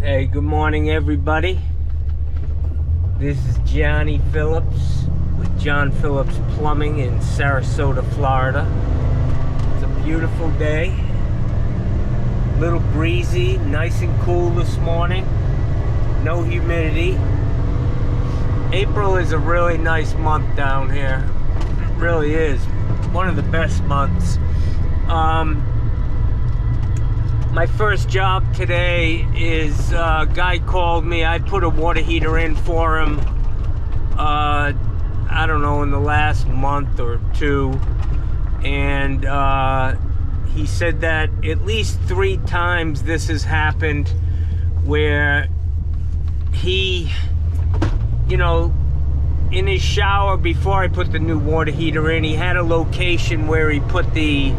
Hey, good morning, everybody. This is Johnny Phillips with John Phillips Plumbing in Sarasota, Florida. It's a beautiful day. A little breezy, nice and cool this morning. No humidity. April is a really nice month down here. It really is. One of the best months. My first job today is a guy called me. I put a water heater in for him, I don't know, in the last month or two. And he said that at least 3 times this has happened where he, you know, in his shower before I put the new water heater in, he had a location where he put the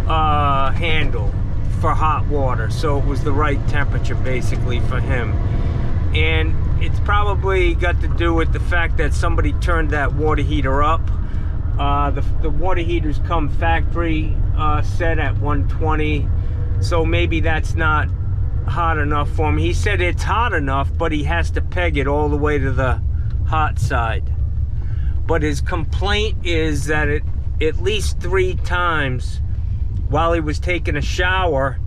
handle for hot water, so it was the right temperature basically for him. And it's probably got to do with the fact that somebody turned that water heater up. The water heaters come factory set at 120, so maybe that's not hot enough for him. He said it's hot enough, but he has to peg it all the way to the hot side. But his complaint is that at least 3 times while he was taking a shower,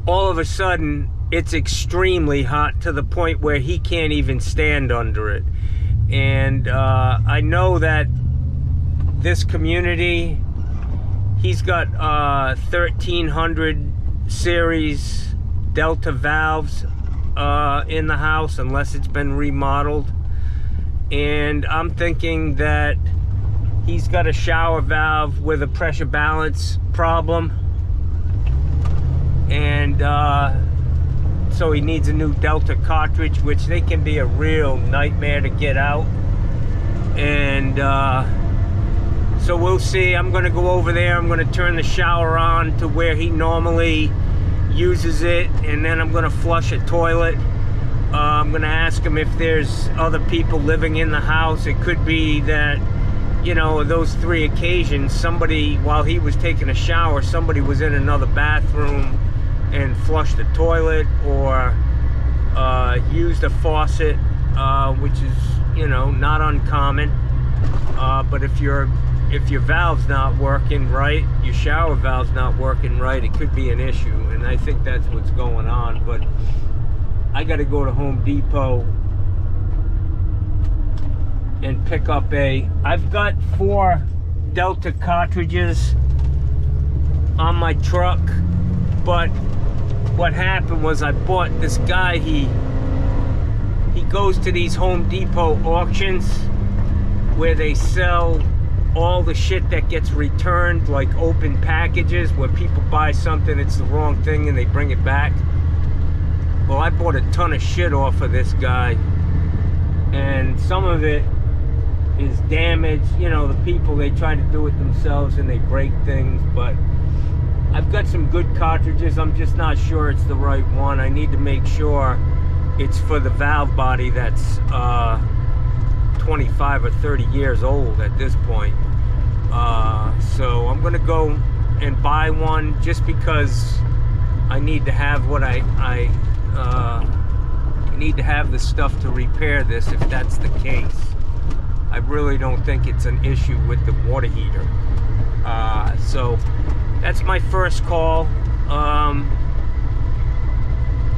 all of a sudden it's extremely hot to the point where he can't even stand under it. And I know that this community, he's got 1300 series Delta valves in the house, unless it's been remodeled. And I'm thinking that he's got a shower valve with a pressure balance problem, and so he needs a new Delta cartridge, which they can be a real nightmare to get out. And so we'll see. I'm gonna go over there, I'm gonna turn the shower on to where he normally uses it, and then I'm gonna flush a toilet. I'm gonna ask him if there's other people living in the house. It could be that, you know, those 3 occasions, somebody, while he was taking a shower, somebody was in another bathroom and flushed the toilet, or used a faucet, which is, you know, not uncommon. But if your valve's not working right, your shower valve's not working right, it could be an issue, and I think that's what's going on. But I got to go to Home Depot and pick up I've got 4 Delta cartridges on my truck, but what happened was I bought this guy, he goes to these Home Depot auctions where they sell all the shit that gets returned, like open packages where people buy something, it's the wrong thing, and they bring it back. Well, I bought a ton of shit off of this guy, and some of it is damaged. You know, the people, they try to do it themselves and they break things. But I've got some good cartridges. I'm just not sure it's the right one. I need to make sure it's for the valve body that's 25 or 30 years old at this point. So I'm gonna go and buy one, just because I need to have what I need to have the stuff to repair this, if that's the case. I really don't think it's an issue with the water heater. So that's my first call.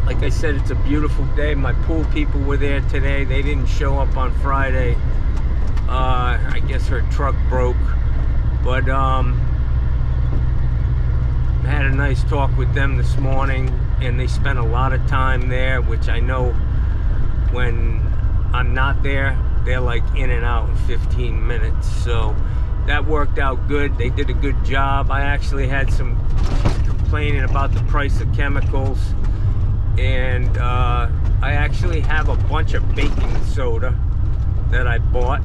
Like I said, it's a beautiful day. My pool people were there today. They didn't show up on Friday. I guess her truck broke. But I had a nice talk with them this morning, and they spent a lot of time there, which I know when I'm not there, they're like in and out in 15 minutes. So that worked out good. They did a good job. I actually had some complaining about the price of chemicals, and I actually have a bunch of baking soda that I bought.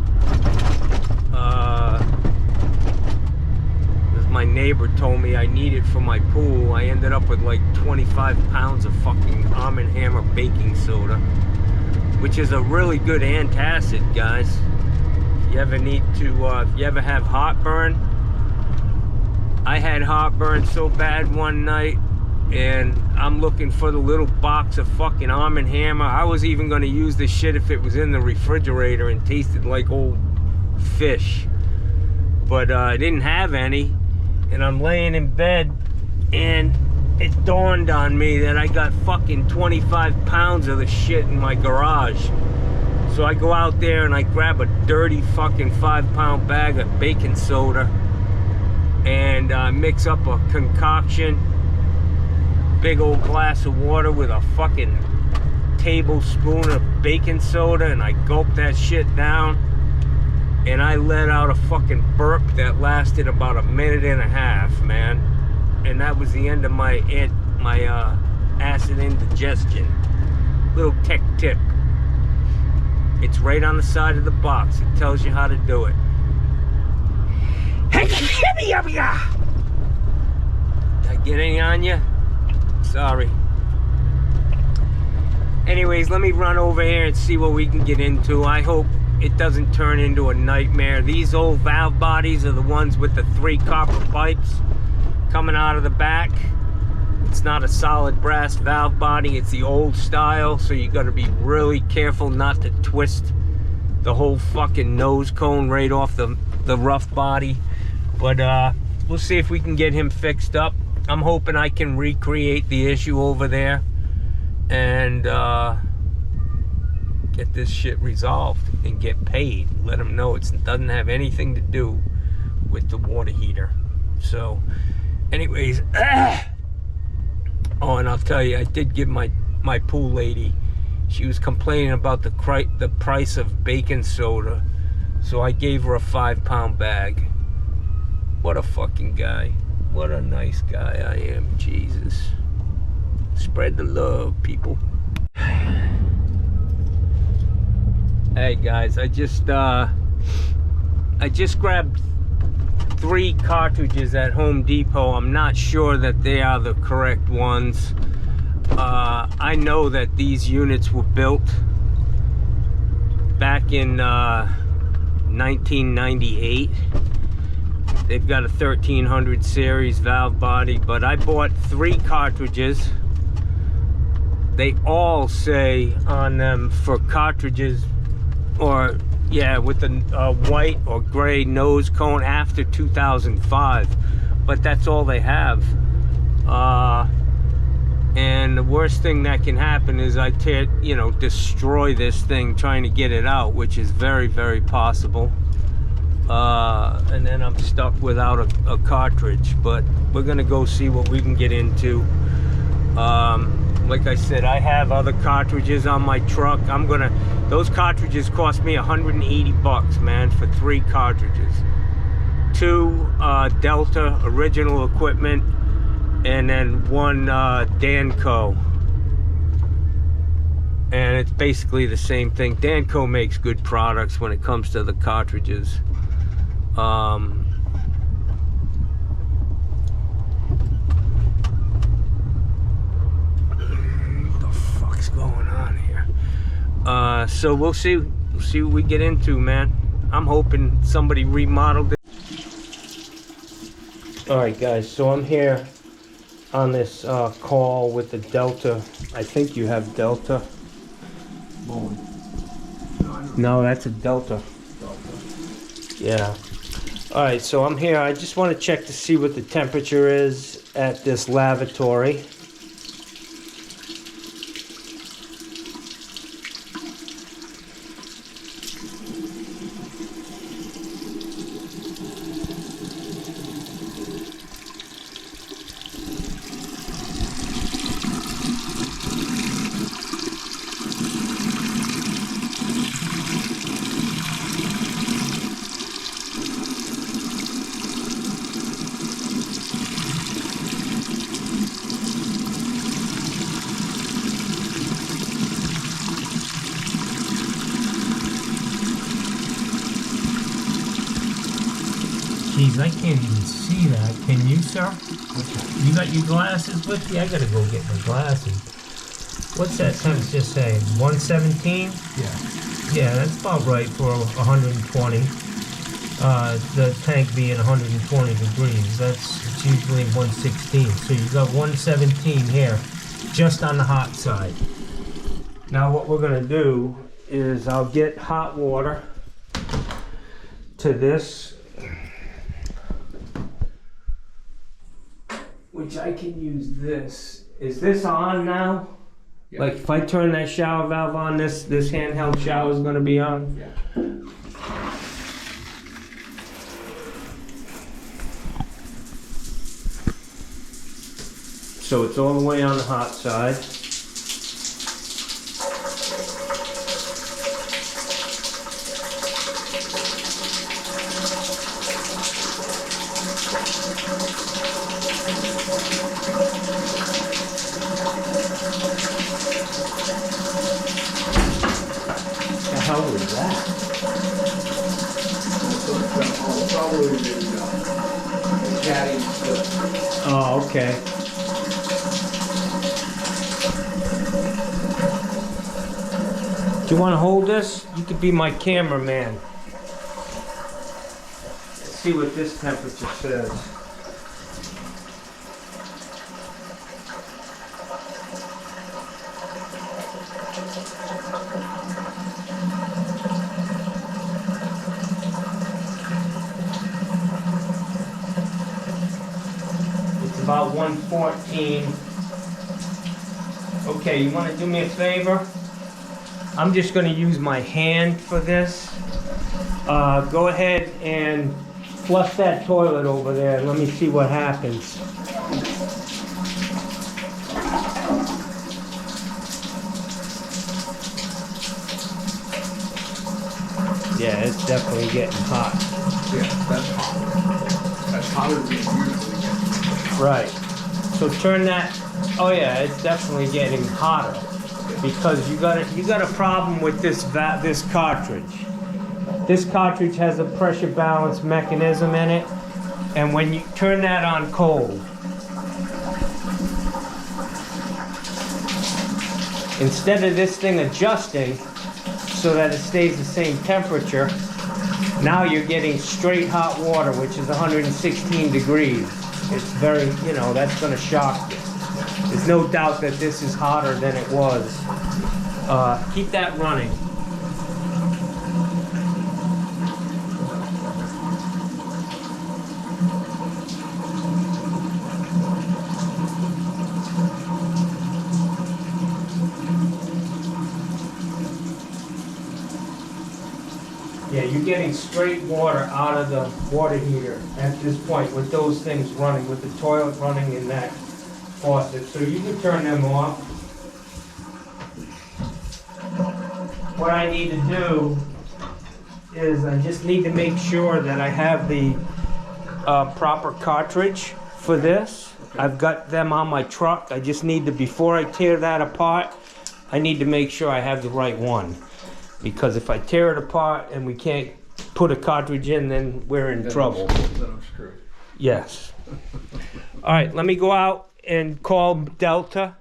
My neighbor told me I need it for my pool. I ended up with like 25 pounds of fucking Arm & Hammer baking soda, which is a really good antacid, guys. If you ever need to, if you ever have heartburn. I had heartburn so bad one night, and I'm looking for the little box of fucking Arm & Hammer. I was even gonna use this shit if it was in the refrigerator and tasted like old fish. But I didn't have any, and I'm laying in bed, and it dawned on me that I got fucking 25 pounds of the shit in my garage. So I go out there and I grab a dirty fucking 5-pound bag of baking soda and mix up a concoction, big old glass of water with a fucking tablespoon of baking soda, and I gulp that shit down, and I let out a fucking burp that lasted about a minute and a half, man. And that was the end of my acid indigestion. Little tech tip. It's right on the side of the box. It tells you how to do it. Did I get any on you? Sorry. Anyways, let me run over here and see what we can get into. I hope it doesn't turn into a nightmare. These old valve bodies are the ones with the 3 copper pipes coming out of the back. It's not a solid brass valve body, it's the old style, so you gotta be really careful not to twist the whole fucking nose cone right off the rough body. But we'll see if we can get him fixed up. I'm hoping I can recreate the issue over there and get this shit resolved and get paid. Let him know it doesn't have anything to do with the water heater. So anyways, oh, and I'll tell you, I did give my pool lady, she was complaining about the price of baking soda, so I gave her a 5-pound bag. What a fucking guy. What a nice guy I am. Jesus. Spread the love, people. Hey guys, I just grabbed 3 cartridges at Home Depot. I'm not sure that they are the correct ones. I know that these units were built back in 1998. They've got a 1300 series valve body, but I bought 3 cartridges. They all say on them for cartridges, or yeah, with the white or gray nose cone after 2005, but that's all they have. And the worst thing that can happen is I destroy this thing trying to get it out, which is very, very possible. And then I'm stuck without a cartridge. But we're gonna go see what we can get into. Like I said, I have other cartridges on my truck. Those cartridges cost me 180 bucks, man, for 3 cartridges. 2 Delta original equipment, and then 1 Danco. And it's basically the same thing. Danco makes good products when it comes to the cartridges. Going on here, so we'll see what we get into, man. I'm hoping somebody remodeled it. All right guys, so I'm here on this call with the Delta. I think you have Delta. No, that's a Delta. Yeah. All right, so I'm here. I just want to check to see what the temperature is at this lavatory. Jeez, I can't even see that. Can you, sir? You got your glasses with you? I gotta go get my glasses. What's that temperature say? 117? Yeah. Yeah, that's about right for 120. the tank being 120 degrees. It's usually 116. So you got 117 here, just on the hot side. Now what we're gonna do is I'll get hot water to this, which I can use this. Is this on now? Yeah. Like if I turn that shower valve on, this handheld shower is gonna be on? Yeah. So it's all the way on the hot side. The hell was that? Probably the caddy. Oh, okay. Do you want to hold this? You could be my cameraman. Let's see what this temperature says. It's about 114. Okay, you want to do me a favor? I'm just going to use my hand for this. Go ahead and flush that toilet over there. Let me see what happens. Yeah, it's definitely getting hot. Yeah, that's hot. That's hotter than it usually gets. Right. So turn that. Oh yeah, it's definitely getting hotter. Because you got a problem with this cartridge. This cartridge has a pressure balance mechanism in it, and when you turn that on cold, instead of this thing adjusting so that it stays the same temperature, now you're getting straight hot water, which is 116 degrees. It's very, that's going to shock you. There's no doubt that this is hotter than it was. Keep that running. Yeah, you're getting straight water out of the water heater at this point with those things running, with the toilet running in that faucet. So you can turn them off. What I need to do is I just need to make sure that I have the proper cartridge for this. Okay. I've got them on my truck. I just need to, before I tear that apart, I need to make sure I have the right one. Because if I tear it apart and we can't put a cartridge in, then we're in trouble. Then I'm screwed. Yes. All right, let me go out and call Delta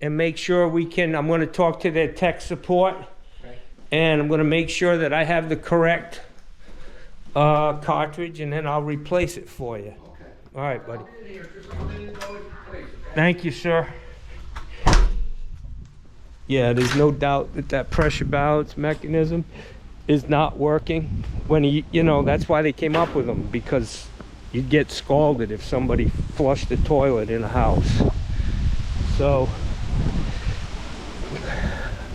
and make sure we can, I'm going to talk to their tech support, and I'm going to make sure that I have the correct cartridge, and then I'll replace it for you. Okay. All right, buddy. Thank you, sir. Yeah, there's no doubt that that pressure balance mechanism is not working. When that's why they came up with them, because you'd get scalded if somebody flushed the toilet in a house. So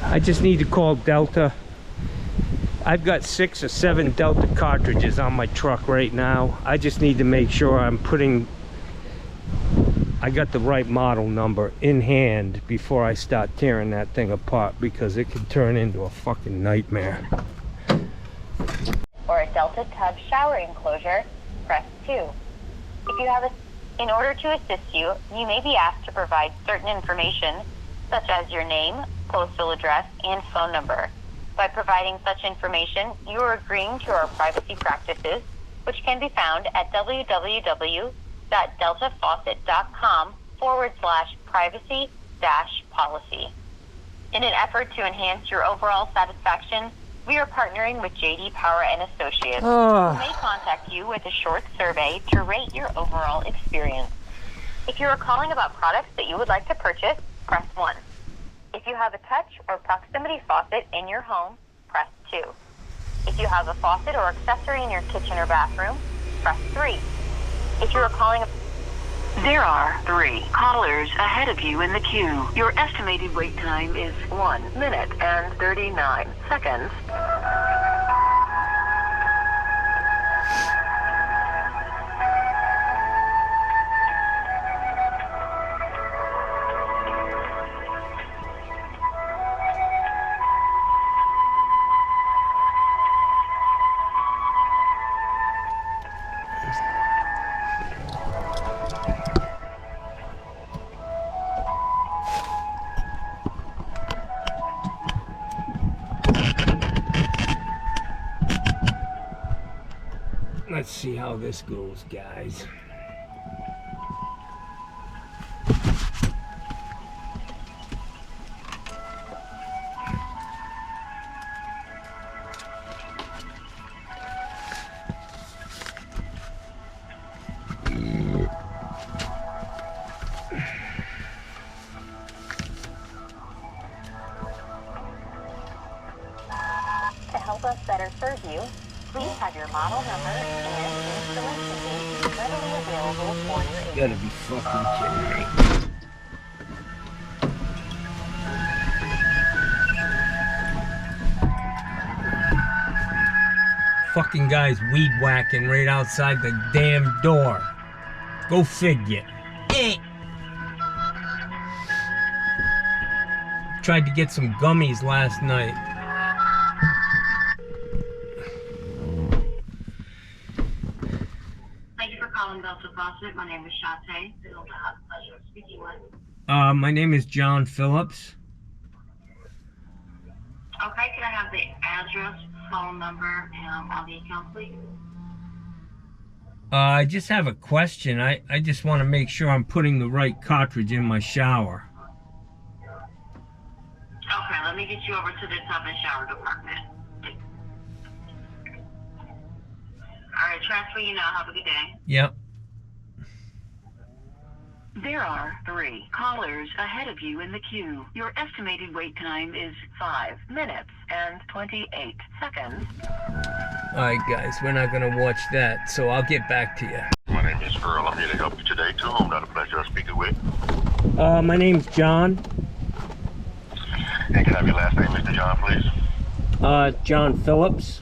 I just need to call Delta. I've got 6 or 7 Delta cartridges on my truck right now. I just need to make sure I got the right model number in hand before I start tearing that thing apart, because it can turn into a fucking nightmare. For a Delta tub shower enclosure, press 2. In order to assist you, you may be asked to provide certain information, such as your name, postal address, and phone number. By providing such information, you are agreeing to our privacy practices, which can be found at www.deltafaucet.com/privacy-policy. In an effort to enhance your overall satisfaction, We are partnering with JD Power and Associates, Ah. who may contact you with a short survey to rate your overall experience. If you are calling about products that you would like to purchase, press 1. If you have a touch or proximity faucet in your home, press 2. If you have a faucet or accessory in your kitchen or bathroom, press 3. If you are calling... There are 3 callers ahead of you in the queue. Your estimated wait time is 1 minute and 39 seconds. Let's see how this goes, guys. To help us better serve you, please have your model number and installation date readily available for your You gotta be fucking kidding me. Fucking guy's weed whacking right outside the damn door. Go figure. Tried to get some gummies last night. Thank you for calling Delta Faucet. My name is Shante. It'll have the pleasure of speaking with. My name is John Phillips. Okay, can I have the address, phone number, on the account, please? I just have a question. I just want to make sure I'm putting the right cartridge in my shower. Okay, let me get you over to the tub and shower department. All right, transfer you now. Have a good day. Yep. There are 3 callers ahead of you in the queue. Your estimated wait time is 5 minutes and 28 seconds. Alright guys, we're not gonna watch that, so I'll get back to you. My name is Earl. I'm here to help you today. To whom not a pleasure of speaking with. My name's John. And can I have your last name, Mr. John, please? John Phillips.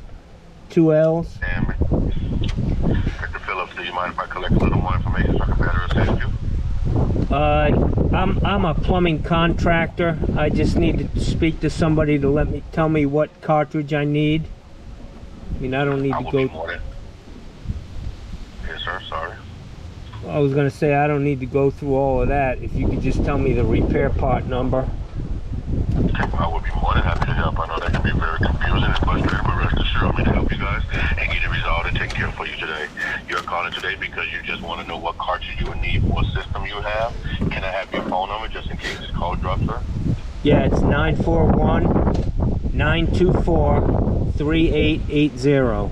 2 L's. And Mr. Phillips, do you mind if I collect a little more information so I can better assist you? I'm a plumbing contractor. I just need to speak to somebody to tell me what cartridge I need. I mean, I don't need to go. Yes, sir. Sorry. I was gonna say I don't need to go through all of that. If you could just tell me the repair part number. Okay, well, I would be more than happy to help. I know that can be very confusing and frustrating, but rest assured, I'm here to help you guys and get it resolved and taken care of for you today. You're calling today because you just want to know what cartridge you would need for a system you have. Can I have your phone number just in case this call drops, sir? Yeah, it's 941-924-3880.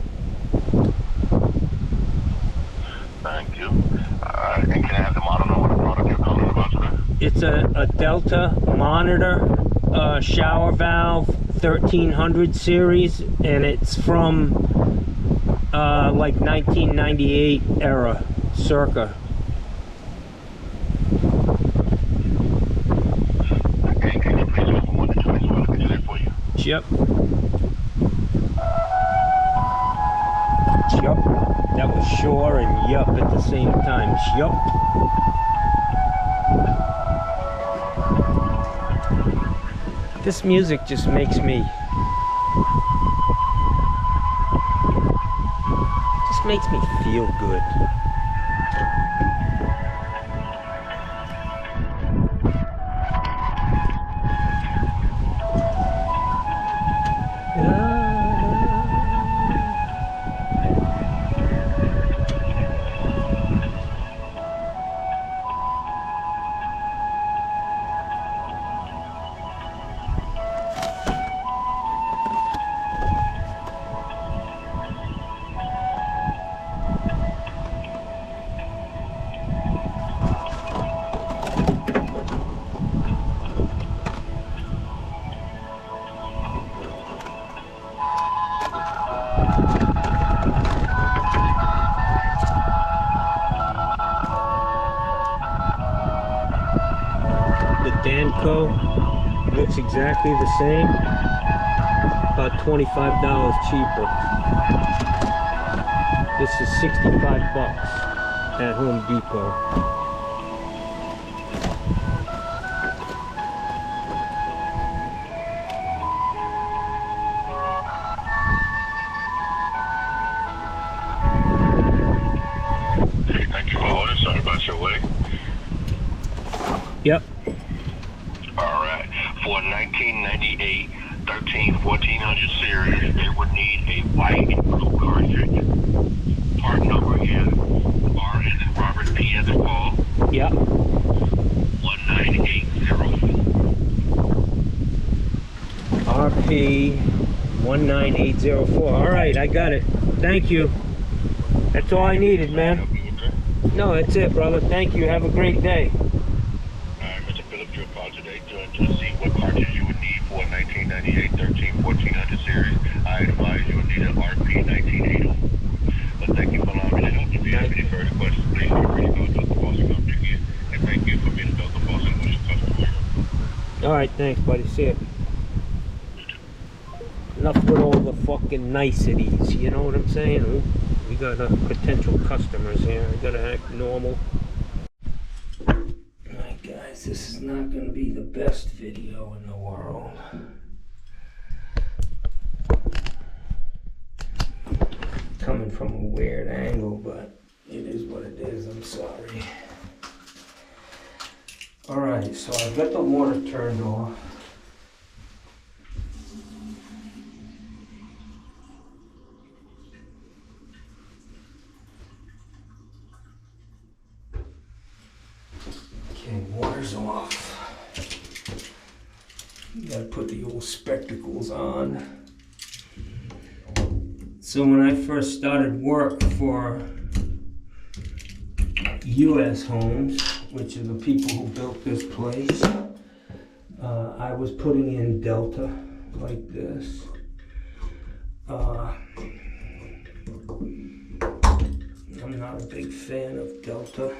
Thank you. And can I have the model number of the product you're calling about, sir? It's a Delta monitor shower valve 1300 series, and it's from like 1998 era, circa. Okay, can you please go from 1 to 20 so I can get it for you? Yep. Yup. That was sure and yup at the same time. Yup. This music just makes me feel good. Danco. Looks exactly the same. About $25 cheaper. This is 65 bucks at Home Depot. Thank you for holding. Sorry about your wait. Yep. All right. For 1998 1400 series, they would need a white and blue cartridge. Part number is R as in Robert, P as in Paul. Yep. 19804. RP 19804. All right, I got it. Thank you. That's all I needed, man. No, that's it, brother. Thank you. Have a great day. Mr. Phillips, your call today to see what cartridge you would need for a 1998 1400 series. I advise you would need an RP 1980. But thank you for allowing me to help. If you have any further questions, please feel free to contact the boss and company again. And thank you for being a Delta Boss and Motion customer. All right, thanks, buddy. See ya. Enough with all the fucking niceties, you know what I'm saying? We got potential customers here. I gotta act normal. Alright guys, this is not gonna be the best video in the world. Coming from a weird angle, but it is what it is. I'm sorry. Alright, so I've got the water turned off. Okay, water's off. You gotta put the old spectacles on. So when I first started work for US Homes, which are the people who built this place, I was putting in Delta like this. I'm not a big fan of Delta.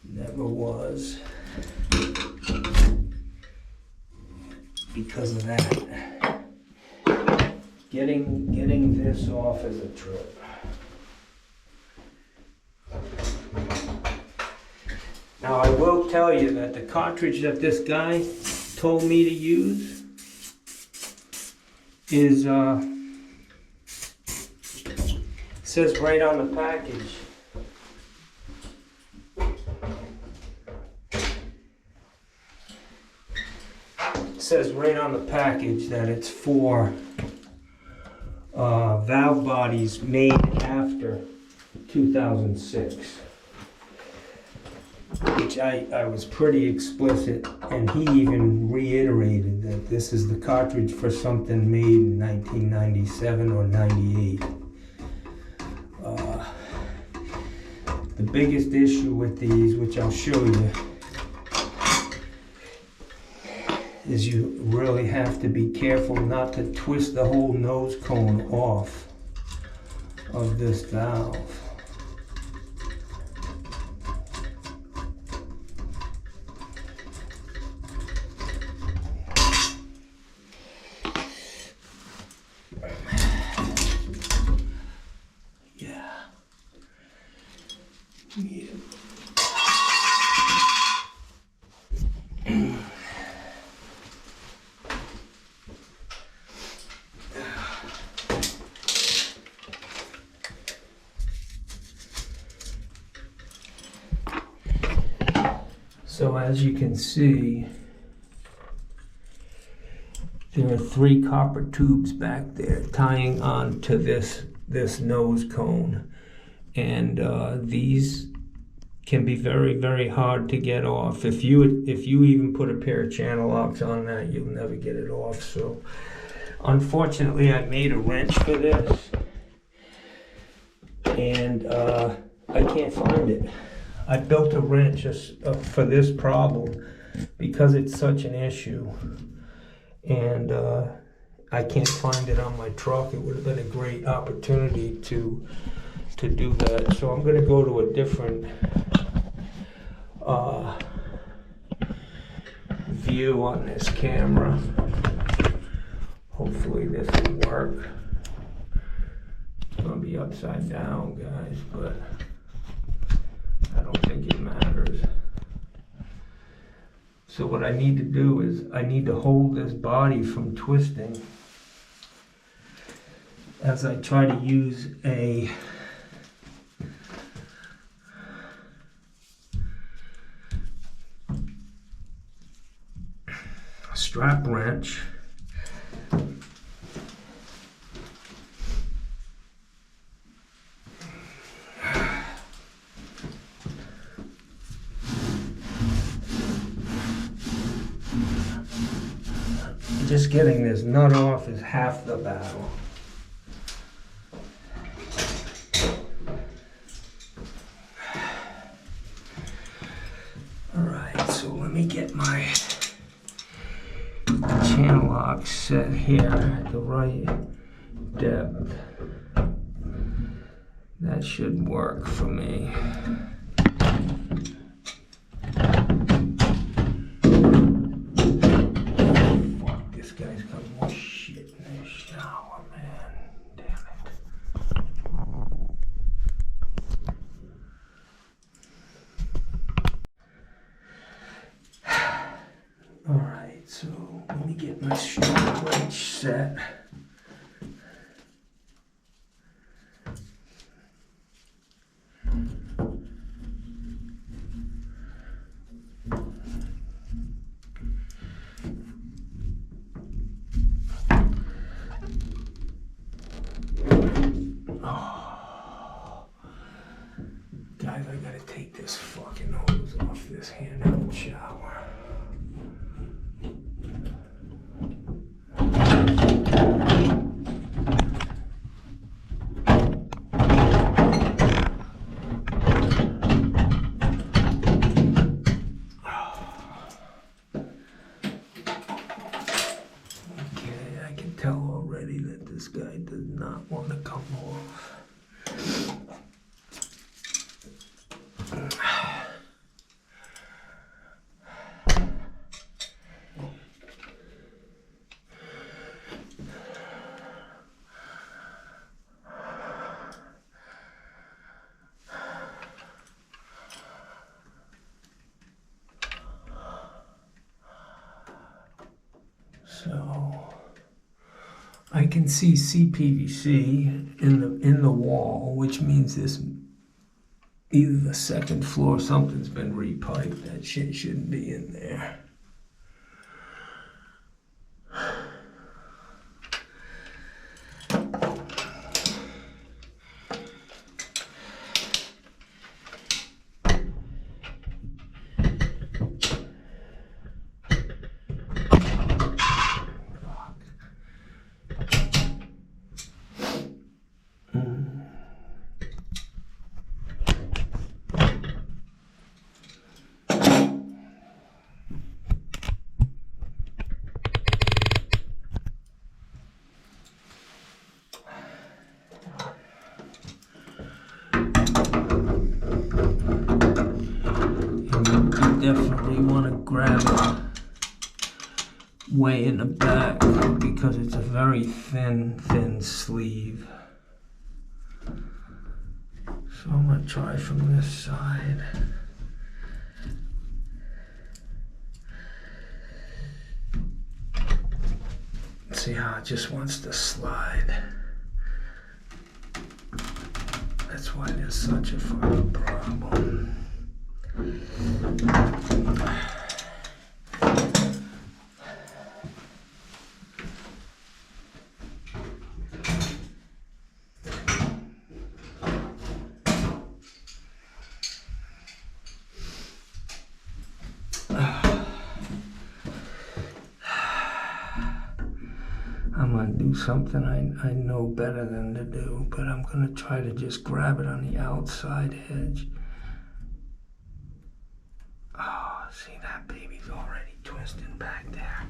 Never was. Because of that. Getting this off is a trip. Now I will tell you that the cartridge that this guy told me to use is says right on the package. It says right on the package that it's for valve bodies made after 2006. Which I was pretty explicit, and he even reiterated that this is the cartridge for something made in 1997 or 98. The biggest issue with these, which I'll show you, is you really have to be careful not to twist the whole nose cone off of this valve. Yeah. So as you can see, there are 3 copper tubes back there tying on to this nose cone, and these can be very, very hard to get off. If you even put a pair of channel locks on that, you'll never get it off. So unfortunately, I made a wrench for this, and I can't find it. I built a wrench for this problem because it's such an issue, and I can't find it on my truck. It would have been a great opportunity to do that. So I'm going to go to a different view on this camera. Hopefully this will work. It's gonna be upside down, guys, but I don't think it matters. So what I need to do is I need to hold this body from twisting as I try to use a strap wrench. Just getting this nut off is half the battle. Alright, so let me get my channel lock set here at the right depth. That should work for me. Alright, so let me get my strap wrench set. Oh. Guys, I gotta take this fucking hose off this handheld shower. This guy does not want to come off. So I can see CPVC in the wall, which means this either the second floor, something's been repiped. That shit shouldn't be in there. Definitely want to grab it way in the back because it's a very thin sleeve. So I'm going to try from this side. See how it just wants to slide. That's why there's such a fucking problem. I'm gonna do something I know better than to do, but I'm gonna try to just grab it on the outside edge. Oh, see, that baby's already twisting back there.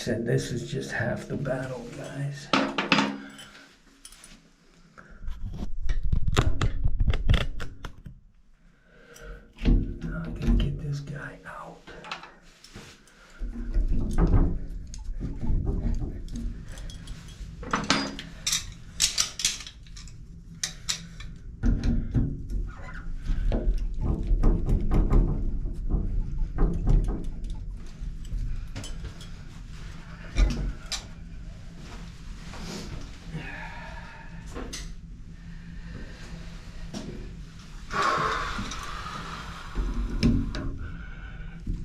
said, this is just half the battle, guys. Now I gotta get this guy out.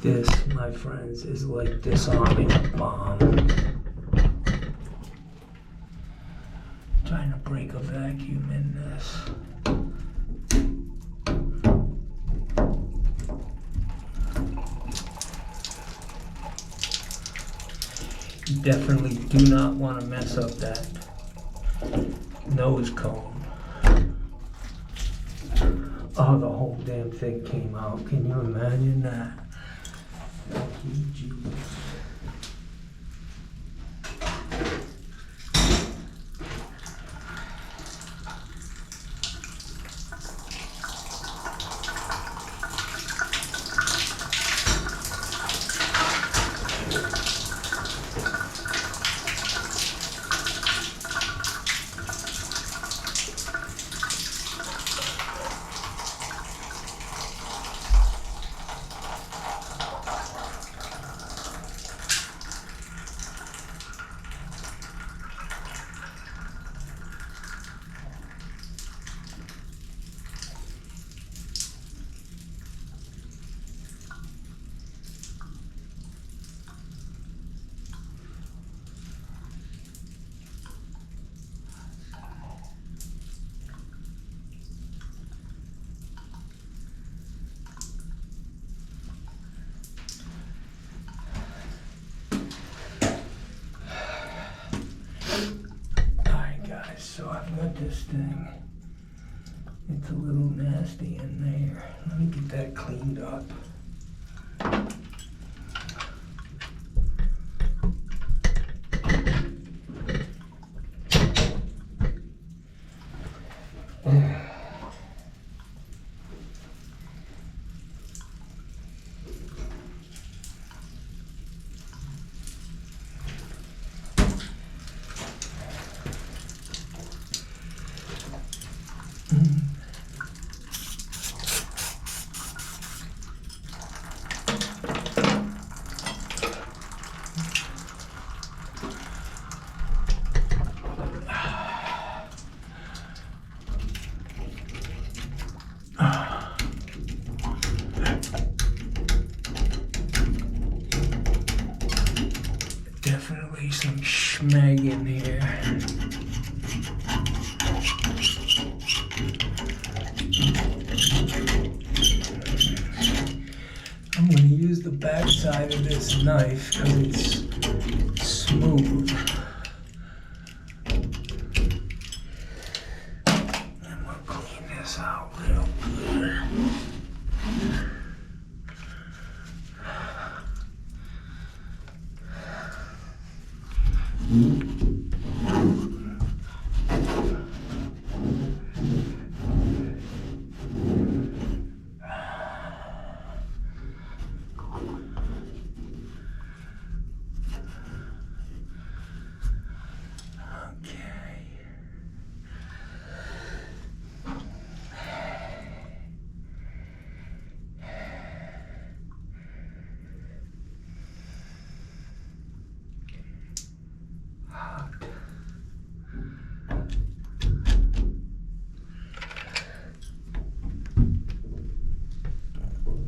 This, my friends, is like disarming a bomb. Trying to break a vacuum in this. You definitely do not want to mess up that nose cone. Oh, the whole damn thing came out. Can you imagine that? Thank you, Jesus. So I've got this thing. It's a little nasty in there. Let me get that cleaned up. Definitely some schmeg in here. I'm going to use the back side of this knife because it's smooth. And we'll clean this out real good.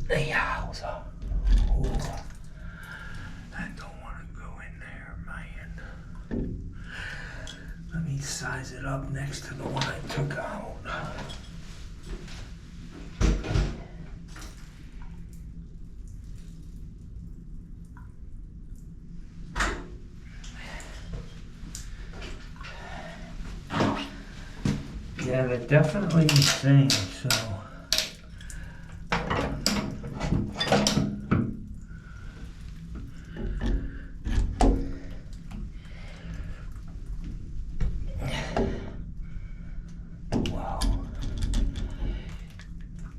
Yowza. Ooh. I don't want to go in there, man. Let me size it up next to the one I took out. Yeah, they're definitely the same, so.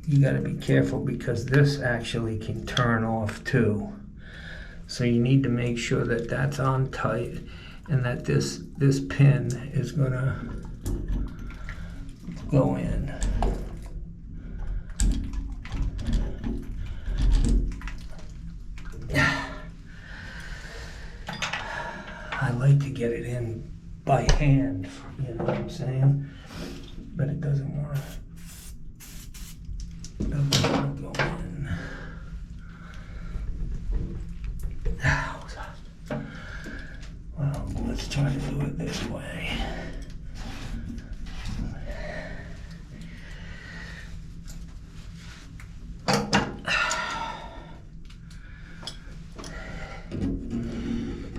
you got to be careful because this actually can turn off too. So you need to make sure that that's on tight and that this pin is gonna go in. I like to get it in by hand, you know what I'm saying? But it doesn't want to go in. Well, let's try to do it this way.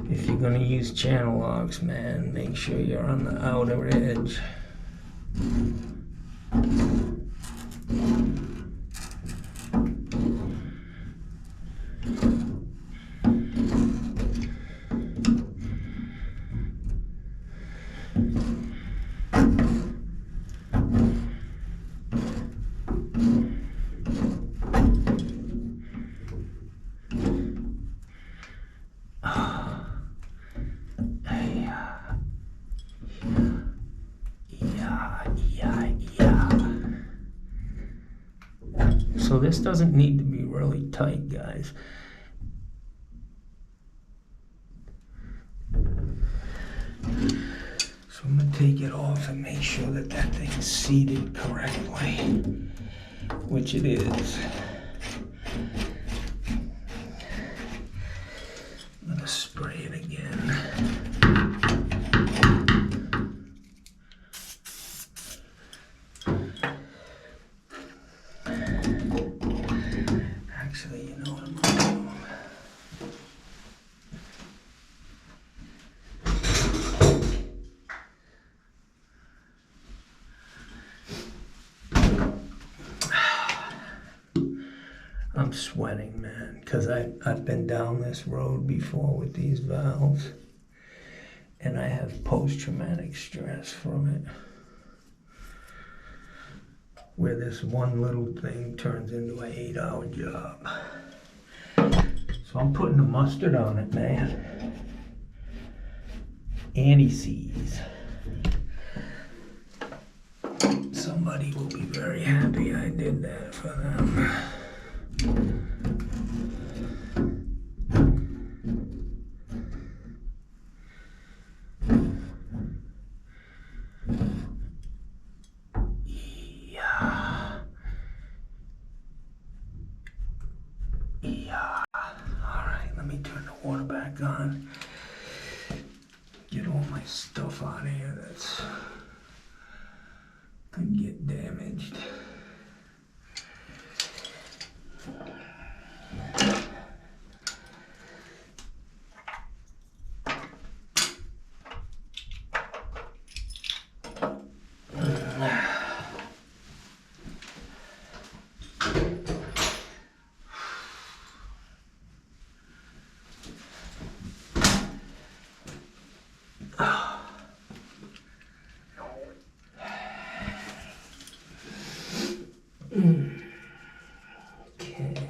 If you're gonna use channel locks, man, make sure you're on the outer edge. So this doesn't need to be really tight, guys. So I'm gonna take it off and make sure that that thing's seated correctly, which it is. I'm gonna spray it again. Actually, you know what I'm gonna do? I'm sweating, man, because I've been down this road before with these valves, and I have post-traumatic stress from it, where this one little thing turns into an 8-hour job. So I'm putting the mustard on it, man. Anti-seize. Somebody will be very happy I did that for them. Yeah. All right, let me turn the water back on. Get all my stuff out of here that's could get damaged. Okay.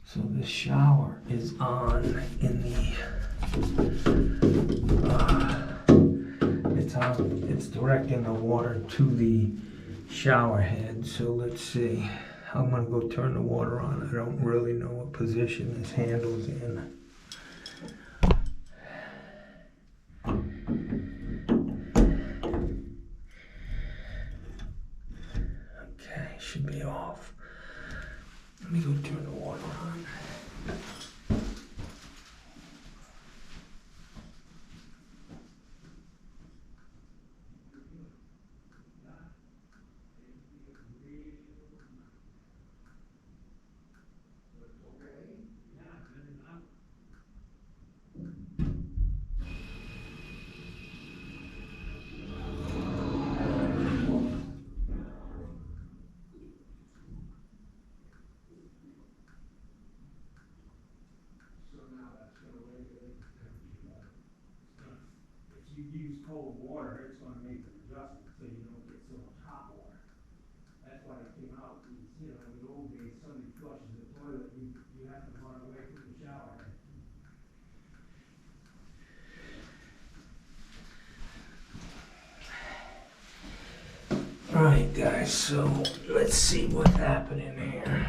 So the shower is on in the, it's directing the water to the shower head. So let's see I'm gonna go turn the water on. I don't really know what position this handle's in. Okay, should be off. Let me go turn the water on. If you use cold water, it's going to make an adjustment so you don't get so much hot water. That's why it came out. You know, in the old days, somebody flushes the toilet, you have to run away from the shower. Alright guys, so let's see what's happening here.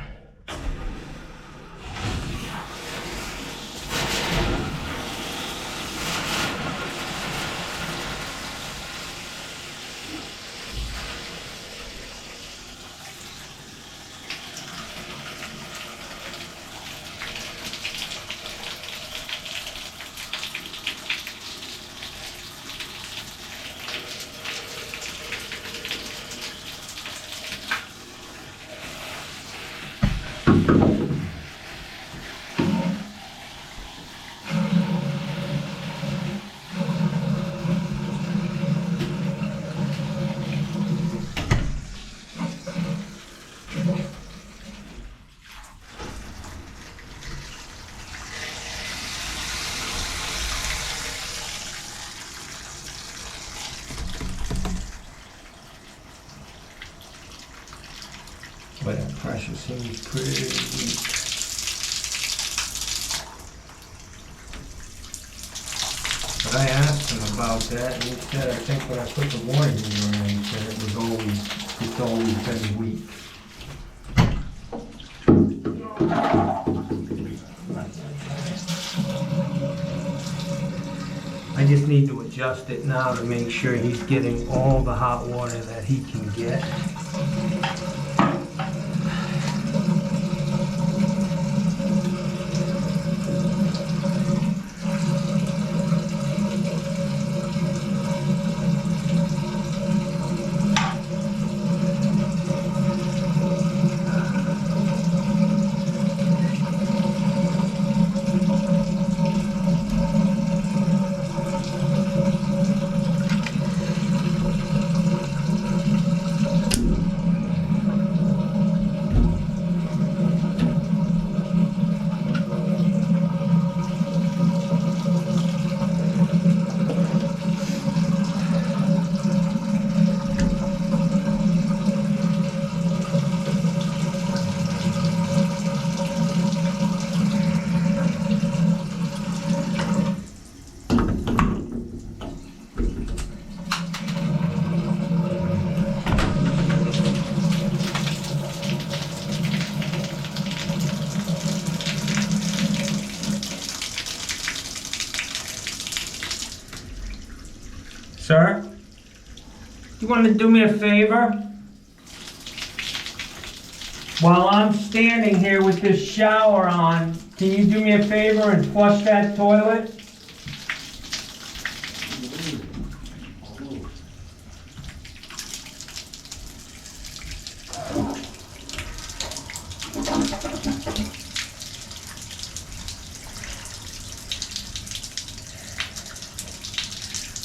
But that pressure seems pretty weak. But I asked him about that, and he said, I think when I put the water heater in, he said it's always been weak. I just need to adjust it now to make sure he's getting all the hot water that he can get. Sir, you want to do me a favor? While I'm standing here with this shower on, can you do me a favor and flush that toilet?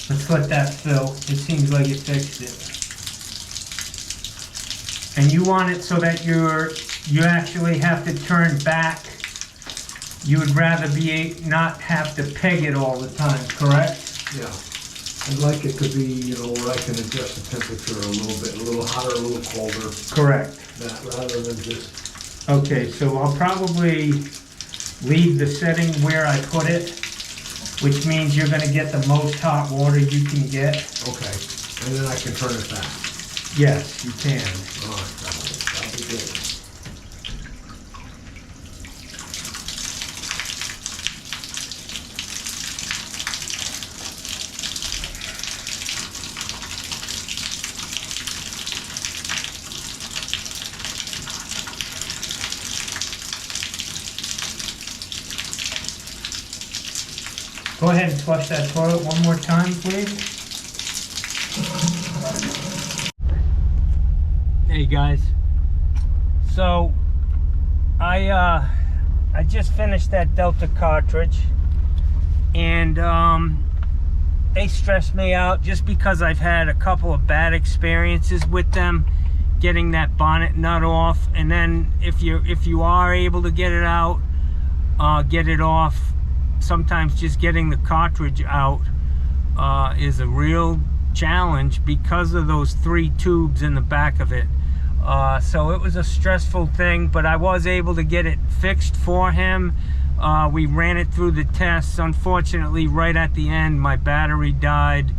Let's let that fill. It seems like it fixed it. And you want it so that you actually have to turn back. You would rather not have to peg it all the time, correct? Yeah. I'd like it to be, you know, where I can adjust the temperature a little hotter, a little colder. Correct. That rather than just. Okay, so I'll probably leave the setting where I put it, which means you're going to get the most hot water you can get. Okay. And then I can turn it back. Yes, you can. All right, that'll be good. Go ahead and flush that toilet one more time, please. Hey guys, so I just finished that Delta cartridge, and they stressed me out just because I've had a couple of bad experiences with them getting that bonnet nut off. And then if you are able to get it out, get it off, sometimes just getting the cartridge out is a real challenge because of those 3 tubes in the back of it. So it was a stressful thing, but I was able to get it fixed for him. We ran it through the tests. Unfortunately, right at the end, my battery died,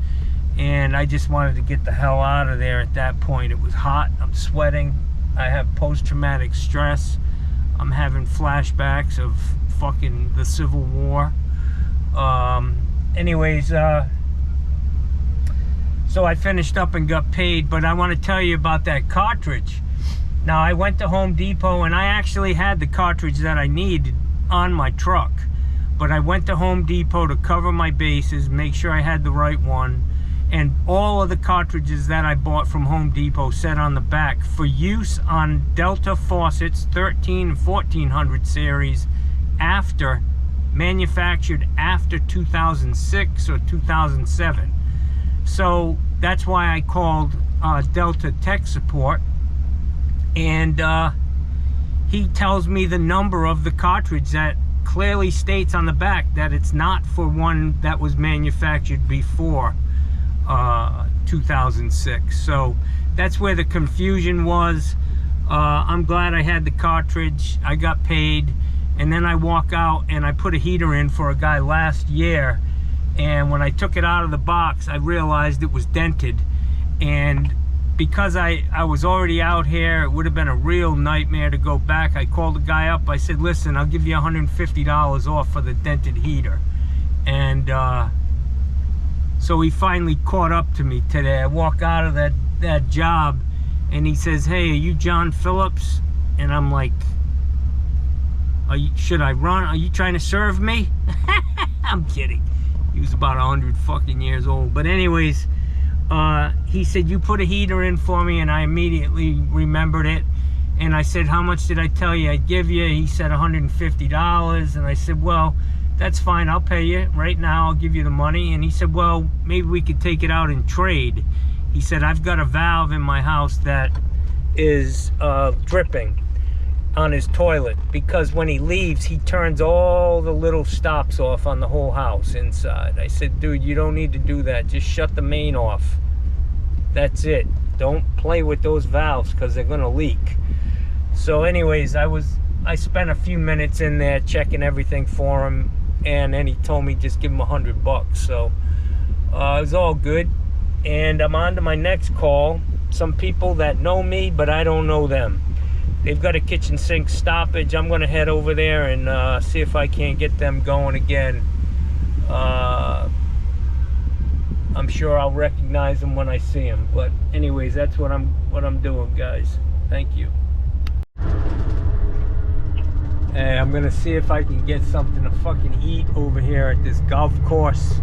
and I just wanted to get the hell out of there at that point. It was hot, I'm sweating, I have post-traumatic stress, I'm having flashbacks of fucking the Civil War. Anyways, so I finished up and got paid, but I want to tell you about that cartridge. Now, I went to Home Depot, and I actually had the cartridge that I needed on my truck, but I went to Home Depot to cover my bases, make sure I had the right one, and all of the cartridges that I bought from Home Depot said on the back, for use on Delta faucets 13 and 1400 series manufactured after 2006 or 2007. So that's why I called Delta Tech Support, and he tells me the number of the cartridge that clearly states on the back that it's not for one that was manufactured before 2006. So that's where the confusion was. I'm glad I had the cartridge. I got paid, and then I walk out and I put a heater in for a guy last year, and when I took it out of the box, I realized it was dented. And because I was already out here, it would have been a real nightmare to go back. I called the guy up, I said, listen, I'll give you $150 off for the dented heater. And so he finally caught up to me today. I walk out of that job, and he says, hey, are you John Phillips? And I'm like, should I run? Are you trying to serve me? I'm kidding. He was about 100 fucking years old. But anyways, he said, you put a heater in for me, and I immediately remembered it. And I said, how much did I tell you I'd give you? He said $150. And I said, well, that's fine, I'll pay you right now, I'll give you the money. And he said, well, maybe we could take it out and trade. He said, I've got a valve in my house that is dripping on his toilet, because when he leaves, he turns all the little stops off on the whole house inside. I said, dude, you don't need to do that, just shut the main off. That's it. Don't play with those valves, because they're gonna leak. So anyways, I spent a few minutes in there checking everything for him, and then he told me just give him $100. So it was all good, and I'm on to my next call. Some people that know me, but I don't know them. They've got a kitchen sink stoppage. I'm gonna head over there and see if I can't get them going again. I'm sure I'll recognize them when I see them. But anyways, that's what I'm doing, guys. Thank you. Hey, I'm gonna see if I can get something to fucking eat over here at this golf course.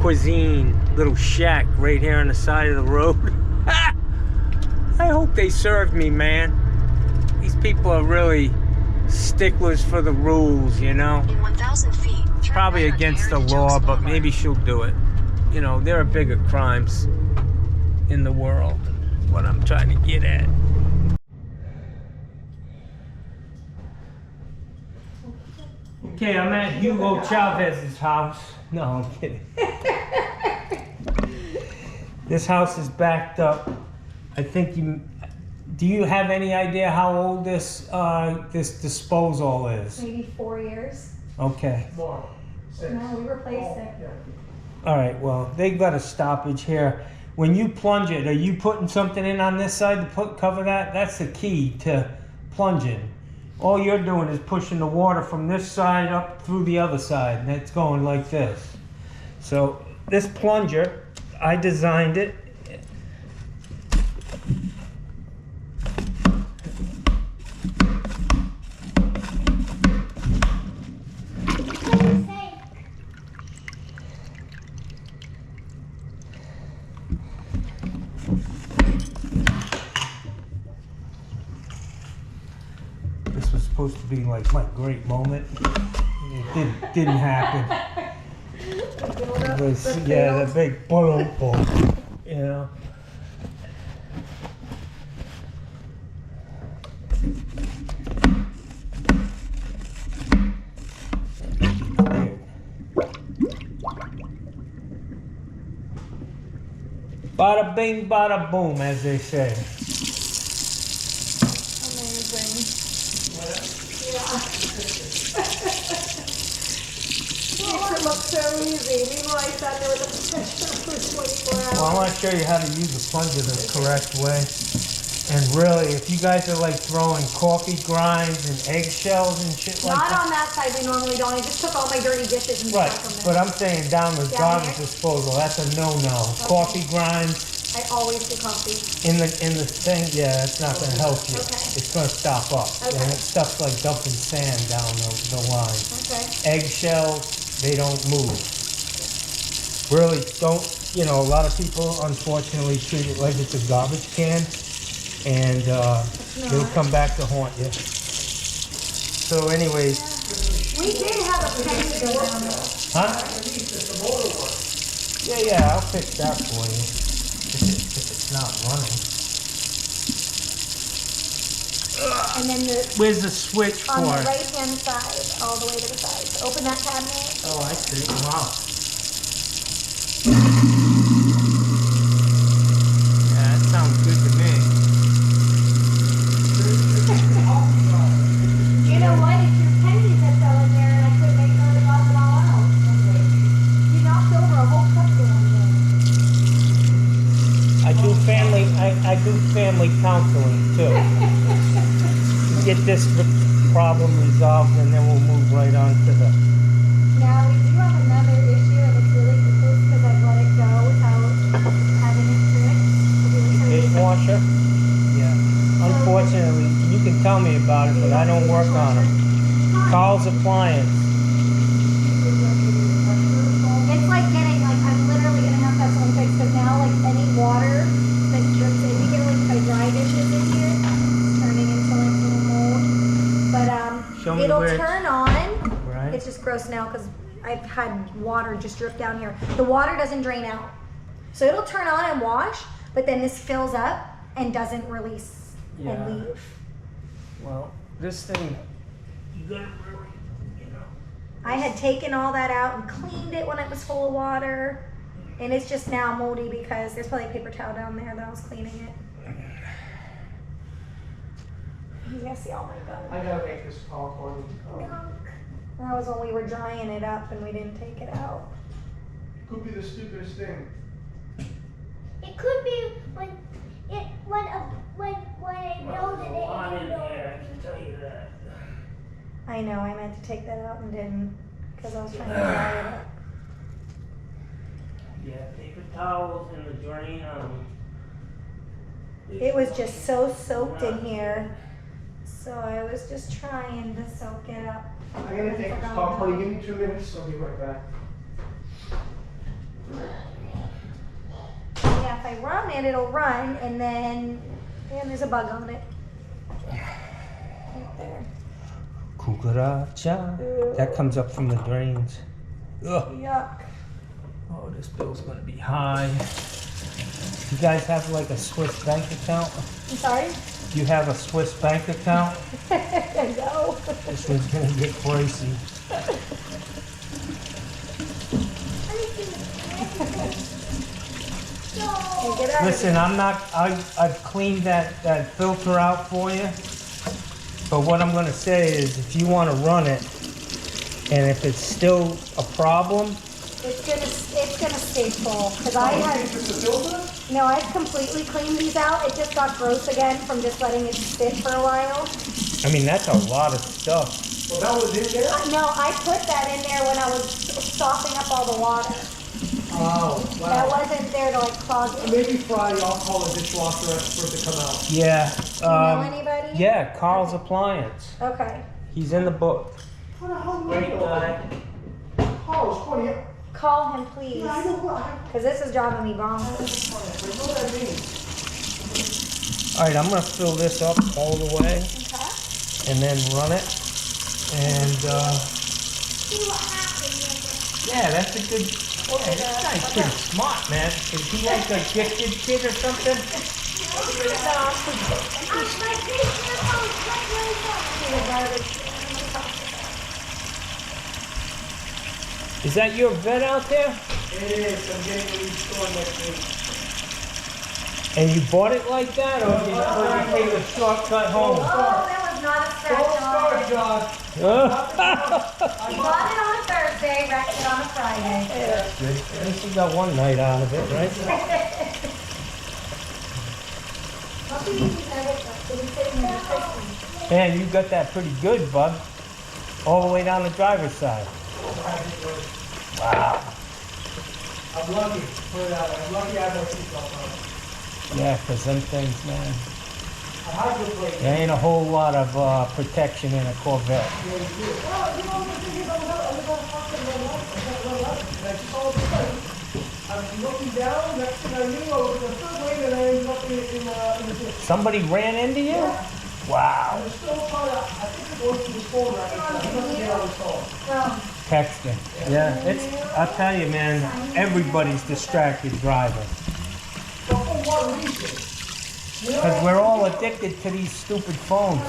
Cuisine, little shack right here on the side of the road. I hope they served me, man. These people are really sticklers for the rules, you know. In 1,000 feet, It's probably against the law, but maybe she'll do it. You know, there are bigger crimes in the world. That's what I'm trying to get at. Okay, I'm at Hugo Chavez's house. No, I'm kidding. This house is backed up. I think do you have any idea how old this disposal is? Maybe 4 years. Okay. More. 6. No, we replaced it. Yeah. All right, well, they got a stoppage here. When you plunge it, are you putting something in on this side to cover that? That's the key to plunging. All you're doing is pushing the water from this side up through the other side, and it's going like this. So this plunger, I designed it. supposed to be like my great moment. It didn't happen. It was, yeah, the big boom, boom, you know. Bada bing, bada boom, as they say. Amazing. Yeah. Makes it look so easy. Meanwhile, I sat there with a pressure for 24 hours. Well, I want to show you how to use a plunger the correct way. And really, if you guys are like throwing coffee grinds and eggshells and shit like Not that. on that side, we normally don't. I just took all my dirty dishes and Right, stuck them but there. I'm saying down the Down garbage there? disposal, that's a no-no. Coffee grinds I always do coffee. in the thing, yeah, that's not gonna help you. Okay. It's gonna stop up. Okay. And it stuff's like dumping sand down the line. Okay. Eggshells, they don't move. Really don't, you know, a lot of people unfortunately treat it like it's a garbage can, and it'll come back to haunt you. So anyways, We did have a penny to go down there. huh? Yeah, I'll fix that for you. If it's not running. And then Where's the switch on the for it? right-hand side, all the way to the side. So open that cabinet. Oh, I see. Wow. Yeah, that sounds good to me. You know what? It's your pennies that fell in there, and I couldn't make sure to got them all out. You knocked over a whole cup of one there. I do family counseling too. Get this problem resolved, and then we'll move right on to the. Now, we do have another issue, and it's really close because I've let it go without having it fixed. Dishwasher? Yeah. Unfortunately, you can tell me about it, but I don't work on them. Carl's Appliance. It's like getting, like, I'm literally gonna have to have someone fix, because now, like, any water that drips in, we get, like, my dry dishes in here, it's turning into, like, little mold. But, Show me it'll where it's- turn on. Right. It's just gross now, because I've had water just drip down here. The water doesn't drain out. So it'll turn on and wash, but then this fills up and doesn't release Yeah. and leave. Well, this thing, you gotta really, you know. I had taken all that out and cleaned it when it was full of water, and it's just now moldy because there's probably a paper towel down there that I was cleaning it. You guys see all my gunk. I gotta make this call for you. That was when we were drying it up and we didn't take it out. Could be the stupidest thing. It could be when I build it. I can tell you that. I know, I meant to take that out and didn't, because I was trying to dry it up. Yeah, paper towels in the drain. It was just so soaked in here, so I was just trying to soak it up. I'm gonna take this call for you. Give me 2 minutes. I'll be right back. Yeah, if I run it, it'll run, and then, and there's a bug on it. Right there. Cucaracha. That comes up from the drains. Ugh. Yuck. Oh, this bill's gonna be high. You guys have like a Swiss bank account? I'm sorry? You have a Swiss bank account? No. This one's gonna get pricey. Hey, get out of Listen, I've cleaned that filter out for you. But what I'm gonna say is if you wanna run it, and if it's still a problem, It's gonna stay full, because I had, Just a filter? no, I've completely cleaned these out. It just got gross again from just letting it sit for a while. I mean, that's a lot of stuff. Well, that was in there? No, I put that in there when I was softening up all the water. Oh, That wow. wasn't there to like clog it. Maybe Friday I'll call a dishwasher expert to come out. Yeah. Do you know anybody? Yeah, Carl's Appliance. Okay. He's in the book. What the hell Great guy. Carl's 20. Call him, please. Yeah, I know what. Because this is driving me bonkers. I know what I mean. All right, I'm gonna fill this up all the way. Okay. and then run it. And See what happens. yeah, that's a good. Yeah, this guy's pretty smart, man. Is he like a gifted kid or something? My face goes right Is that your vet out there? It is, I'm getting a new store next week. And you bought it like that, or you take a shortcut home? Oh, that was not a Don't scratch start, on. John. He bought it on a Thursday, wrecked it on a Friday. At least you got one night out of it, right? And you got that pretty good, bud. All the way down the driver's side. Wow. I'm lucky, put it out there. I'm lucky I have my seatbelt on. Yeah, 'cause them things, man. I hydroplane. There ain't a whole lot of protection in a Corvette. I'm looking down, next thing I knew, I was in the third lane and I ended up in the ditch. Somebody ran into you? Wow. I was still trying to, I think it goes to his phone right now. I must get on his phone. Texting. Yeah, it's, I'll tell you, man, everybody's distracted driving. But for what reason? Because we're all addicted to these stupid phones.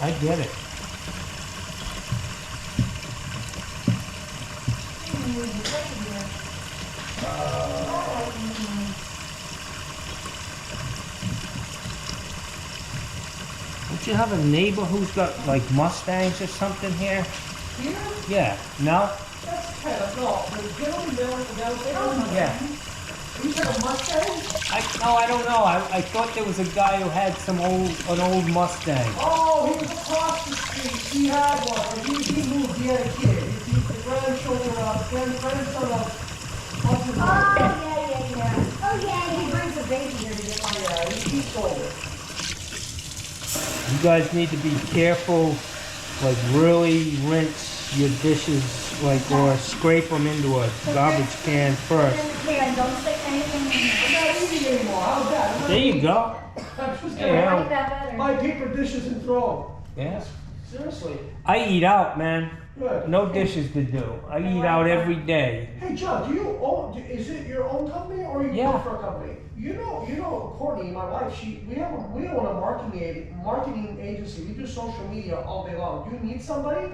I get it. Don't you have a neighbor who's got like Mustangs or something here? Here? Yeah. No? That's kind of, no, the gentleman down. Yeah. You said a Mustang? I don't know. I thought there was a guy who had an old Mustang. Oh, he was across the street. He had one. And he moved. He had a kid. The grandson of what's his name? Oh, yeah, he brings a baby here to get one. Yeah, he sold it. You guys need to be careful, like really rinse your dishes, like, or scrape them into a garbage can first. Yeah, don't stick anything in there. It's not easy anymore. How's that? There you go. I'm just Yeah. gonna Like that better. buy paper dishes and throw Yeah. them. Seriously. I eat out, man. Good. No dishes to do. I eat out every day. Hey, John, do you own? Is it your own company or you Yeah. work for a company? You know, Courtney, my wife. We own a marketing agency. We do social media all day long. Do you need somebody?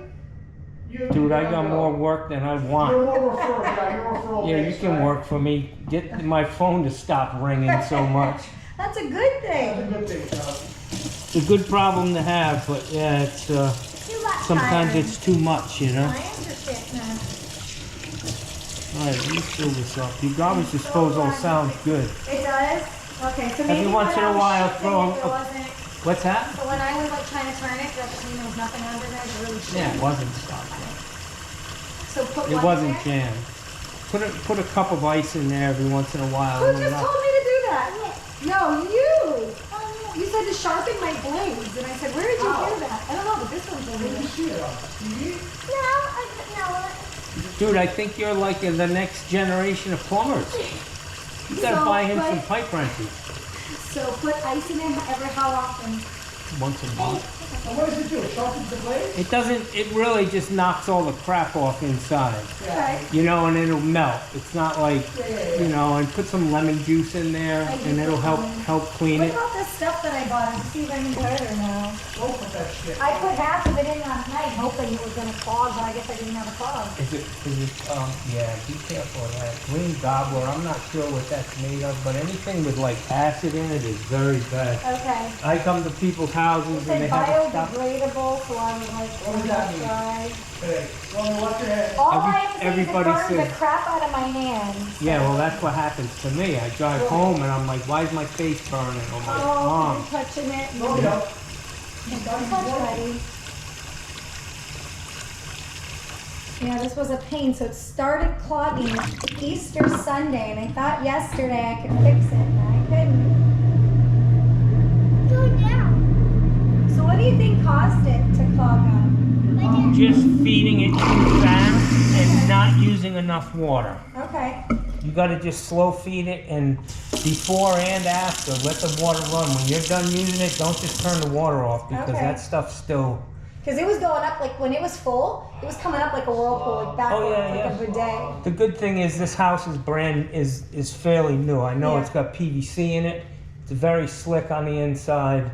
Dude, I got more work than I You're want. more referral. Yeah, you're referral. Yeah, you based, can right? work for me. Get my phone to stop ringing so much. That's a good That's thing. a good thing, John. It's a good problem to have, but yeah, it's sometimes it's too much, you know. I understand that. All right, let me fill this up. Your garbage disposal sounds good. It does? Okay, so maybe Every once in when I a was while, shifting, throw if there a- wasn't, What's that? so when I was like trying to turn it, that just mean there was nothing under there, it really Yeah, it shifted. wasn't stopped. So put It what wasn't in there? jammed. Put a cup of ice in there every once in a while. Who and just then told me to do that? No, you! You said to sharpen my blades, and I said, where did you hear that? I don't know, but this one's over Where do you there. see it on TV? Dude, I think you're like the next generation of plumbers. You gotta So, buy him some but- pipe wrenches So put ice in it every how often? once a month. And what does it do? It sharpens the blade? It doesn't, it really just knocks all the crap off inside. Okay. You know, and it'll melt. It's not like, Yeah. you know, and put some lemon juice in there and it'll help clean What it. about this stuff that I bought? Is it even better now? Don't put that shit. I put half of it in last night hoping it was gonna clog, but I guess I didn't have a clog. Is it, yeah, be careful of that. Green gobbler, I'm not sure what that's made of, but anything with like acid in it is very bad. Okay. I come to people's It houses and they said have stuff. biodegradable, so I was like, What does that mean? try. Hey, well, watch your head. All Every- I have to say is it everybody burned the says- crap out of my hands. Yeah, well, that's what happens to me. I drive home and I'm like, why is my face burning or my Oh, arm? I'm touching it. No, you don't. Don't touch, buddy. Yeah, this was a pain. So it started clogging Easter Sunday, and I thought yesterday I could fix it, and I couldn't. Go down. So what do you think caused it to clog up? Just feeding it too fast and not using enough water. Okay. You got to just slow feed it, and before and after, let the water run. When you're done using it, don't just turn the water off, because Okay. that stuff's still... Because it was going up, like when it was full, it was coming up like a whirlpool, like backwards, like a bidet. The good thing is this house is fairly new. I know Yeah. it's got PVC in it. It's very slick on the inside,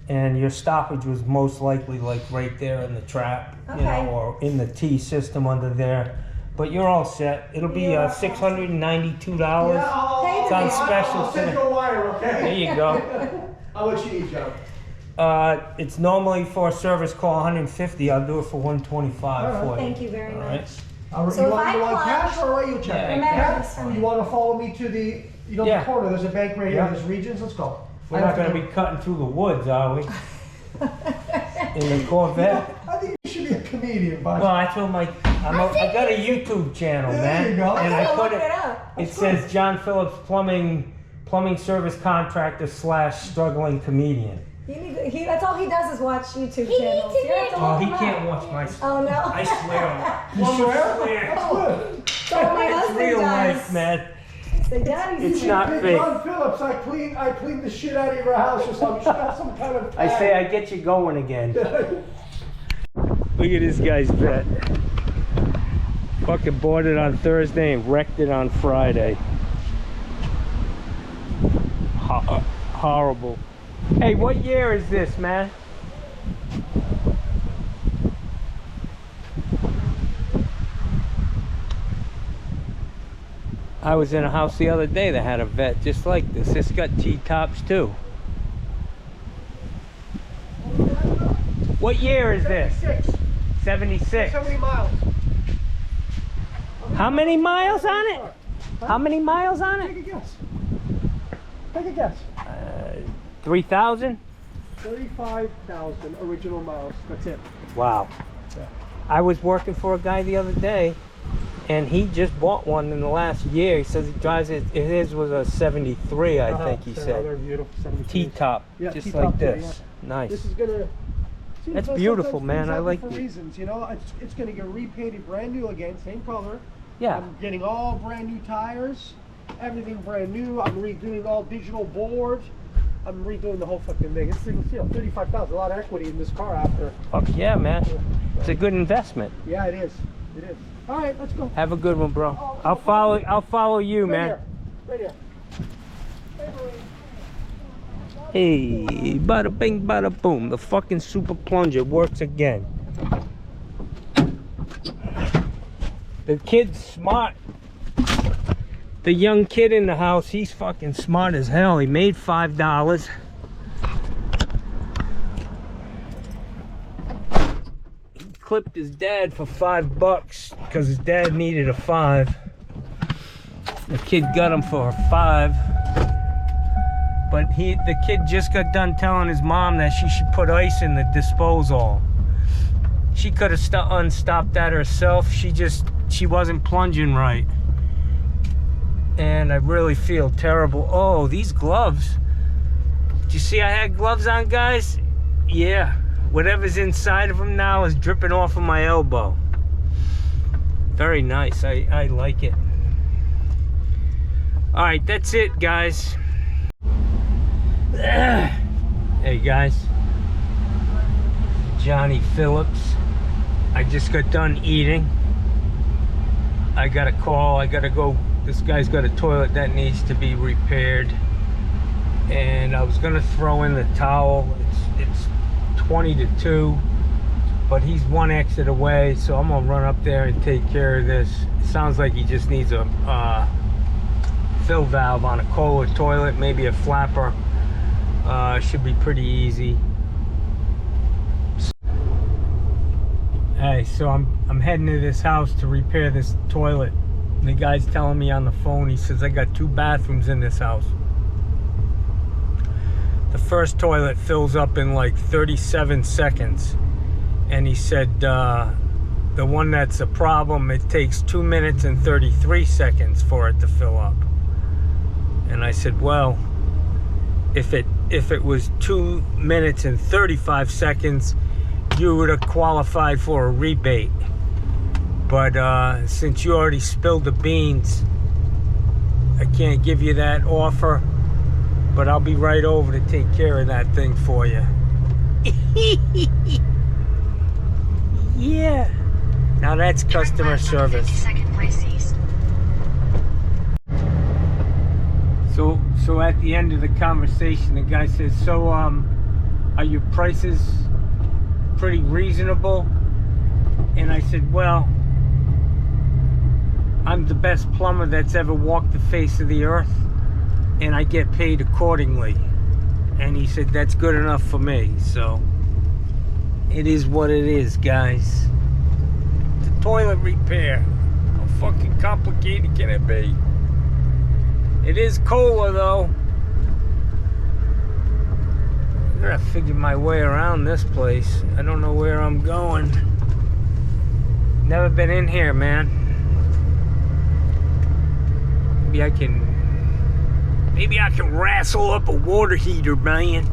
and your stoppage was most likely like right there in the trap, you know, Okay. or in the T system under there. But you're all set. It'll be You're $692. I'll, It's on I'll- special I'll send today. you a wire, okay? There you go. How much you need, Joe? It's normally for a service call 150. I'll do it for 125 All right. for you. Thank you very All much. right? So you if want, I you want plunge- cash or write you a check? Yeah, Remember cash. this for You me. want to follow me to the, Yeah. the corner? There's a bank right here. Yeah. There's Regions. Let's go. We're not going to be cutting through the woods, are we? In the Corvette? I think you should be a comedian, but Well, that's what I got a YouTube channel, There man. you go. And I'm I gonna put look it, it up. it says John Phillips plumbing service contractor / struggling comedian. That's all he does is watch YouTube He channels. needs to You have to be- Oh, look he him up. can't watch my stuff. Oh no. I swear on it. You swear? swear. That's good. That's all my It's husband real does. life, man. So daddy's It's not Hey, fake. John Phillips, I cleaned the shit out of your house or something. You should have some kind of. I say I get you going again. Look at this guy's vet. Fucking bought it on Thursday and wrecked it on Friday. Horrible. Hey, what year is this, man? I was in a house the other day that had a vet just like this. It's got T-tops too. What year is this? 76. How many miles? How many miles on it? How many miles on Take it? a guess. Take a guess. 3,000? 35,000 original miles. That's it. Wow. I was working for a guy the other day, and he just bought one in the last year. He says he drives it. His was a 73, I think he They're said. beautiful. 73s. T-top, Yeah, just T-top like there, this. yeah. Nice. This is gonna. See, That's sometimes beautiful, man. things I happen like for it. reasons, you know. It's gonna get repainted brand new again, same color. Yeah. I'm getting all brand new tires, everything brand new. I'm redoing all digital boards. I'm redoing the whole fucking thing. It's you know, 35,000. A lot of equity in this car after. Fuck yeah, man. It's a good investment. Yeah, it is. It is. All right, let's go. Have a good one, bro. I'll follow you, Right man. here. Right here. Hey, bada bing, bada boom. The fucking super plunger works again. The kid's smart. The young kid in the house, he's fucking smart as hell. He made $5. He clipped his dad for $5 because his dad needed a 5. The kid got him for a 5. But the kid just got done telling his mom that she should put ice in the disposal. She could have unstopped that herself. She wasn't plunging right. And I really feel terrible. Oh, these gloves. Did you see I had gloves on, guys? Yeah. Whatever's inside of them now is dripping off of my elbow. Very nice. I like it. All right, that's it, guys. Hey guys, Johnny Phillips. I just got done eating. I got a call. I gotta go. This guy's got a toilet that needs to be repaired, and I was gonna throw in the towel. It's 20 to 2, but he's one exit away, so I'm gonna run up there and take care of this. It sounds like he just needs a fill valve on a Kohler toilet, maybe a flapper. Should be pretty easy. Hey, so I'm heading to this house to repair this toilet. The guy's telling me on the phone, he says I got 2 bathrooms in this house. The first toilet fills up in like 37 seconds. And he said the one that's a problem, it takes 2 minutes and 33 seconds for it to fill up. And I said, well, if it was 2 minutes and 35 seconds, you would have qualified for a rebate. But since you already spilled the beans, I can't give you that offer, but I'll be right over to take care of that thing for you. Yeah. Now that's customer service. So at the end of the conversation, the guy says, so are your prices pretty reasonable? And I said, well, I'm the best plumber that's ever walked the face of the earth, and I get paid accordingly. And he said, that's good enough for me. So it is what it is, guys. It's a toilet repair. How fucking complicated can it be? It is cola, though. I gotta figure my way around this place. I don't know where I'm going. Never been in here, man. Maybe I can wrestle up a water heater, man.